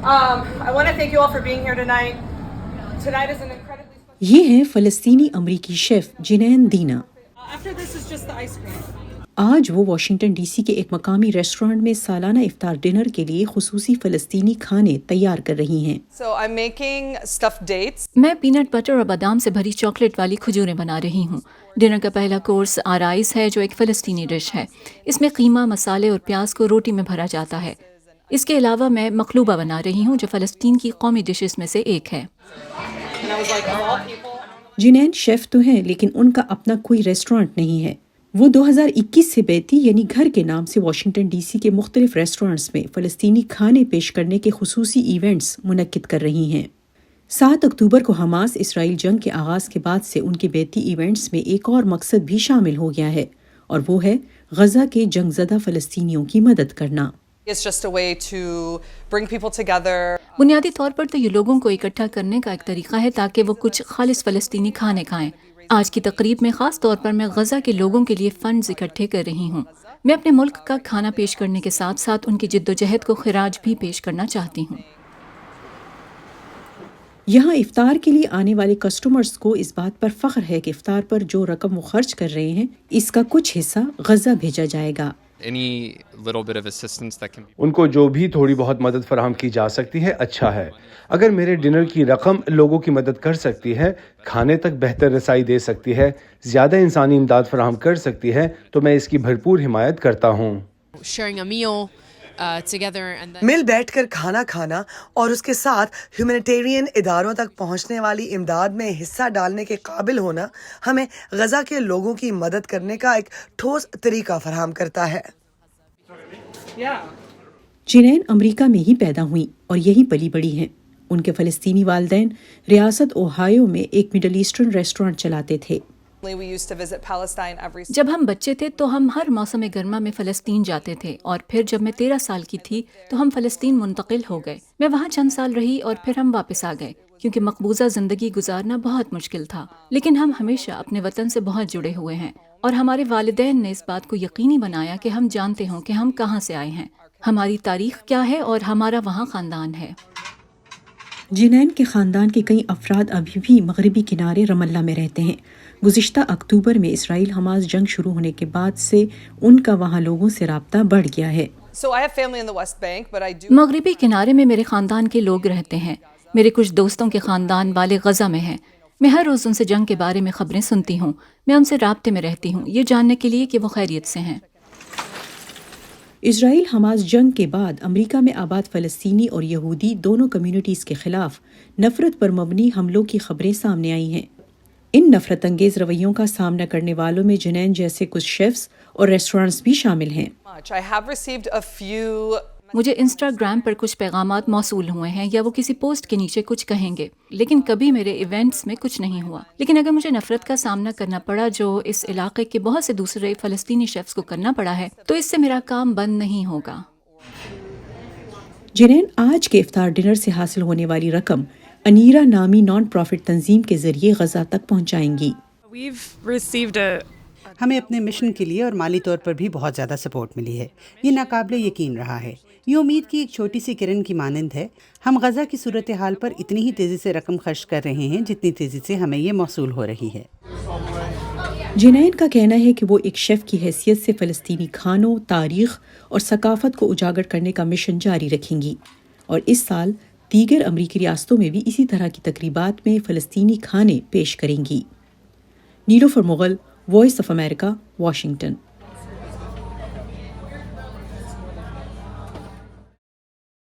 I want to thank you all for being here tonight. Tonight is an incredibly special. یہ ہیں فلسطینی امریکی chef جنین دینا۔ After this is just the ice cream. آج وہ واشنگٹن ڈی سی کے ایک مقامی ریسٹورانٹ میں سالانہ افطار ڈنر کے لیے خصوصی فلسطینی کھانے تیار کر رہی ہیں۔ So I'm making stuffed dates. میں پینٹ بٹر اور بادام سے بھری چاکلیٹ والی کھجوریں بنا رہی ہوں۔ ڈنر کا پہلا کورس آرائس ہے جو ایک فلسطینی ڈش ہے۔ اس میں قیمہ، مسالے اور پیاز کو روٹی میں بھرا جاتا ہے۔ اس کے علاوہ میں مقلوبہ بنا رہی ہوں جو فلسطین کی قومی ڈشز میں سے ایک ہے۔ And I was like, of all people. جنین شیف تو ہیں لیکن ان کا اپنا کوئی ریسٹورانٹ نہیں ہے۔ وہ 2021 سے بیتی یعنی گھر کے نام سے واشنگٹن ڈی سی کے مختلف ریسٹورانٹس میں فلسطینی کھانے پیش کرنے کے خصوصی ایونٹس منعقد کر رہی ہیں۔ 7 اکتوبر کو حماس اسرائیل جنگ کے آغاز کے بعد سے ان کے بیتی ایونٹس میں ایک اور مقصد بھی شامل ہو گیا ہے اور وہ ہے غزہ کے جنگ زدہ فلسطینیوں کی مدد کرنا۔ It's just a way to bring people together. بنیادی طور پر تو یہ لوگوں کو اکٹھا کرنے کا ایک طریقہ ہے تاکہ وہ کچھ خالص فلسطینی کھانے کھائیں۔ آج کی تقریب میں خاص طور پر میں غزہ کے لوگوں کے لیے فنڈز اکٹھے کر رہی ہوں۔ میں اپنے ملک کا کھانا پیش کرنے کے ساتھ ساتھ ان کی جد و جہد کو خراج بھی پیش کرنا چاہتی ہوں۔ یہاں افطار کے لیے آنے والے کسٹمرز کو اس بات پر فخر ہے کہ افطار پر جو رقم وہ خرچ کر رہے ہیں اس کا کچھ حصہ غزہ بھیجا جائے گا۔ ان کو جو بھی تھوڑی بہت مدد فراہم کی جا سکتی ہے اچھا ہے۔ اگر میرے ڈنر کی رقم لوگوں کی مدد کر سکتی ہے، کھانے تک بہتر رسائی دے سکتی ہے، زیادہ انسانی امداد فراہم کر سکتی ہے تو میں اس کی بھرپور حمایت کرتا ہوں۔ مل بیٹھ کر کھانا کھانا اور اس کے ساتھ ہیومینیٹیرین اداروں تک پہنچنے والی امداد میں حصہ ڈالنے کے قابل ہونا ہمیں غزہ کے لوگوں کی مدد کرنے کا ایک ٹھوس طریقہ فراہم کرتا ہے۔ جنین امریکہ میں ہی پیدا ہوئیں اور یہی پلی بڑی ہیں۔ ان کے فلسطینی والدین ریاست اوہایو میں ایک مڈل ایسٹرن ریسٹورانٹ چلاتے تھے۔ We used to visit Palestine every جب ہم بچے تھے تو ہم ہر موسم گرما میں فلسطین جاتے تھے اور پھر جب میں 13 سال کی تھی تو ہم فلسطین منتقل ہو گئے۔ میں وہاں چند سال رہی اور پھر ہم واپس آ گئے کیونکہ مقبوضہ زندگی گزارنا بہت مشکل تھا، لیکن ہم ہمیشہ اپنے وطن سے بہت جڑے ہوئے ہیں اور ہمارے والدین نے اس بات کو یقینی بنایا کہ ہم جانتے ہوں کہ ہم کہاں سے آئے ہیں، ہماری تاریخ کیا ہے اور ہمارا وہاں خاندان ہے۔ جنین کے خاندان کے کئی افراد ابھی بھی مغربی کنارے رام اللہ میں رہتے ہیں۔ گزشتہ اکتوبر میں اسرائیل حماس جنگ شروع ہونے کے بعد سے ان کا وہاں لوگوں سے رابطہ بڑھ گیا ہے۔ So I have family in the West Bank, but I do. مغربی کنارے میں میرے خاندان کے لوگ رہتے ہیں۔ میرے کچھ دوستوں کے خاندان والے غزہ میں ہیں۔ میں ہر روز ان سے جنگ کے بارے میں خبریں سنتی ہوں۔ میں ان سے رابطے میں رہتی ہوں یہ جاننے کے لیے کہ وہ خیریت سے ہیں۔ اسرائیل حماس جنگ کے بعد امریکہ میں آباد فلسطینی اور یہودی دونوں کمیونٹیز کے خلاف نفرت پر مبنی حملوں کی خبریں سامنے آئی ہیں۔ ان نفرت انگیز رویوں کا سامنا کرنے والوں میں جنین جیسے کچھ شیفز اور ریسٹورانٹس بھی شامل ہیں۔ I have received a few. مجھے انسٹاگرام پر کچھ پیغامات موصول ہوئے ہیں یا وہ کسی پوسٹ کے نیچے کچھ کہیں گے، لیکن کبھی میرے ایونٹس میں کچھ نہیں ہوا۔ لیکن اگر مجھے نفرت کا سامنا کرنا پڑا جو اس علاقے کے بہت سے دوسرے فلسطینی شیفز کو کرنا پڑا ہے تو اس سے میرا کام بند نہیں ہوگا۔ جنین آج کے افطار ڈنر سے حاصل ہونے والی رقم انیرا نامی نان پروفٹ تنظیم کے ذریعے غزہ تک پہنچائیں گی۔ ہمیں اپنے مشن کے لیے اور مالی طور پر بھی بہت زیادہ سپورٹ ملی ہے۔ یہ ناقابل یقین رہا ہے۔ یہ امید کی ایک چھوٹی سی کرن کی مانند ہے۔ ہم غزہ کی صورتحال پر اتنی ہی تیزی سے رقم خرچ کر رہے ہیں جتنی تیزی سے ہمیں یہ موصول ہو رہی ہے۔ جنین کا کہنا ہے کہ وہ ایک شیف کی حیثیت سے فلسطینی کھانوں، تاریخ اور ثقافت کو اجاگر کرنے کا مشن جاری رکھیں گی اور اس سال دیگر امریکی ریاستوں میں بھی اسی طرح کی تقریبات میں فلسطینی کھانے پیش کریں گی۔ Nilofar Mughal, voice of America, Washington.